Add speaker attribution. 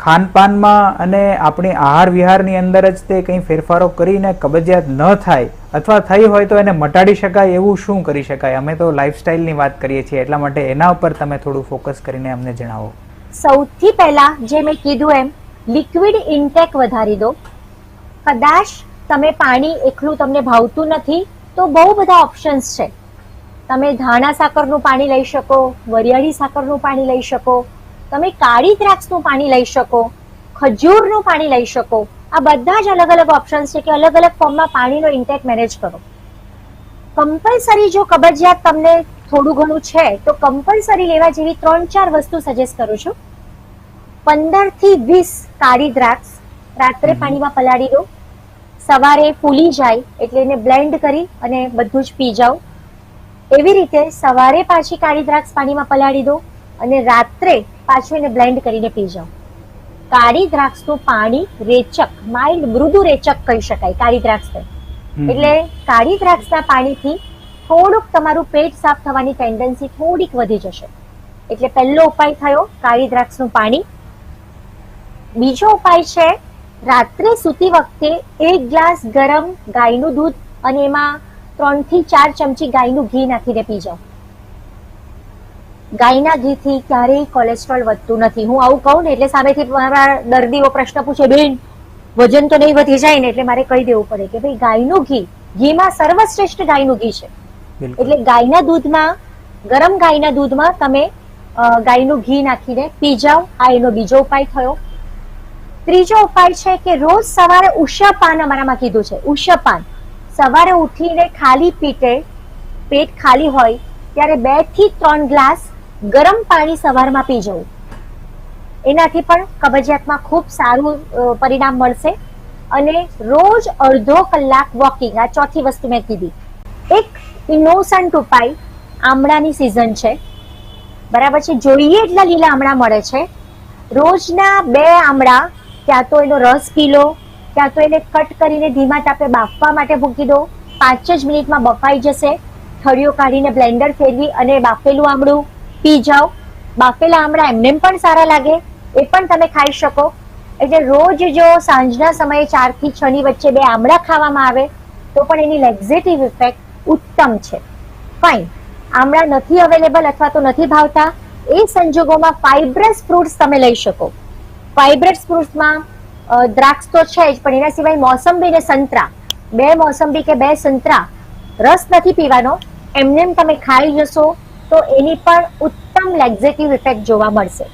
Speaker 1: ખાનપાનમાં અને આપણી આહાર વિહારની અંદર જ તે કંઈ ફેરફારો કરીને કબજિયાત ન થાય અથવા થઈ હોય તો એને મટાડી શકાય એવું શું કરી શકાય? અમે તો લાઈફસ્ટાઈલની વાત કરીએ છીએ, એટલા માટે એના ઉપર તમે થોડું ફોકસ કરીને અમને જણાવો.
Speaker 2: સૌથી પહેલા જે મેં કીધું એમ લિક્વિડ ઇન્ટેક વધારી દો. કદાચ તમે પાણી એકલું તમને ભાવતું નથી તો બહુ બધા ઓપ્શન્સ છે. તમે ધાણા સાકરનું પાણી લઈ શકો, વરિયાળી સાકરનું પાણી લઈ શકો, તમે કાળી દ્રાક્ષનું પાણી લઈ શકો, ખજૂરનું પાણી લઈ શકો. આ બધા જ અલગ અલગ ઓપ્શન્સ છે કે અલગ અલગ ફોર્મમાં પાણીનો ઇન્ટેક મેનેજ કરો. કમ્પલસરી જો કબજિયાત તમને થોડું ઘણું છે તો કમ્પલસરી લેવા જેવી 3-4 વસ્તુ સજેસ્ટ કરું છું. 15 થી 20 કાળી દ્રાક્ષ રાત્રે પાણીમાં પલાળી દો. સવારે ફૂલી જાય એટલે એને બ્લેન્ડ કરી અને બધું જ પી જાઓ. એવી રીતે સવારે પાછી કાળી દ્રાક્ષ પાણીમાં પલાળી દો અને રાત્રે પાછું એને બ્લેન્ડ કરીને પી જાઓ. કાળી દ્રાક્ષનું પાણી રેચક, માઇલ્ડ મૃદુ રેચક કહી શકાય કાળી દ્રાક્ષને. એટલે કાળી દ્રાક્ષના પાણીથી થોડુંક તમારું પેટ સાફ થવાની ટેન્ડન્સી થોડીક વધી જશે. એટલે પહેલો ઉપાય થયો કાળી દ્રાક્ષનું પાણી. બીજો ઉપાય છે રાત્રે સૂતી વખતે 1 ગ્લાસ ગરમ ગાયનું દૂધ અને એમાં 3 થી 4 ચમચી ગાયનું ઘી નાખીને પી જાઓ. ગાયના ઘીથી ક્યારેય કોલેસ્ટ્રોલ વધતું નથી. હું આવું કહું ને એટલે સામેથી મારા દર્દીઓ પ્રશ્ન પૂછે, બેન વજન તો નહીં વધી જાય ને? એટલે મારે કહી દેવું પડે કે ભાઈ ગાયનું ઘીમાં સર્વશ્રેષ્ઠ ગાયનું ઘી છે. એટલે ગાયના દૂધમાં, ગરમ ગાયના દૂધમાં તમે ગાયનું ઘી નાખીને પી જાઓ. આ એનો બીજો ઉપાય થયો. ત્રીજો ઉપાય છે કે રોજ સવારે ઉષાપાન, અમારામાં કીધું છે ઉષાપાન. સવારે ઉઠીને ખાલી પેટ ખાલી હોય ત્યારે 2 થી 3 ગ્લાસ ગરમ પાણી સવારમાં પી જવું. એનાથી પણ કબજિયાતમાં ખૂબ સારું પરિણામ મળશે. અને રોજ અડધો કલાક વોકિંગ. આ ચોથી વસ્તુ મેં કીધી. એક ઇનોસન્ટ ઉપાય, આમળાની સિઝન છે, બરાબર છે, જોઈએ એટલા લીલા આમળા મળે છે. રોજના 2 આમળા ક્યાં તો એનો રસ પી લો, ક્યાં તો એને કટ કરીને ધીમા તાપે બાફવા માટે મૂકી દો. 5 જ મિનિટમાં બફાઈ જશે. થળીઓ કાઢીને બ્લેન્ડર ફેરવી અને બાફેલું આમળું પી જાઓ. બાફેલા આમળા એમને પણ સારા લાગે, એ પણ તમે ખાઈ શકો. એટલે રોજ જો સાંજના સમયે 4 થી 6 ની વચ્ચે 2 આમળા ખાવામાં આવે તો પણ એની લેક્ઝેટિવ ઇફેક્ટ ઉત્તમ છે. ફાઇન, આમળા નથી અવેલેબલ અથવા તો નથી ભાવતા, એ સંજોગોમાં ફાઇબ્રસ ફ્રૂટ્સ તમે લઈ શકો. ફાઇબ્રસ ફ્રૂટ્સમાં દ્રાક્ષ તો છે જ, પણ એના સિવાય મોસંબી ને સંતરા, 2 મોસંબી કે 2 સંતરા, રસ નથી પીવાનો, એમને તમે ખાઈ જશો તો એની પણ ઉત્તમ લેક્ઝેટિવ ઇફેક્ટ જોવા મળશે.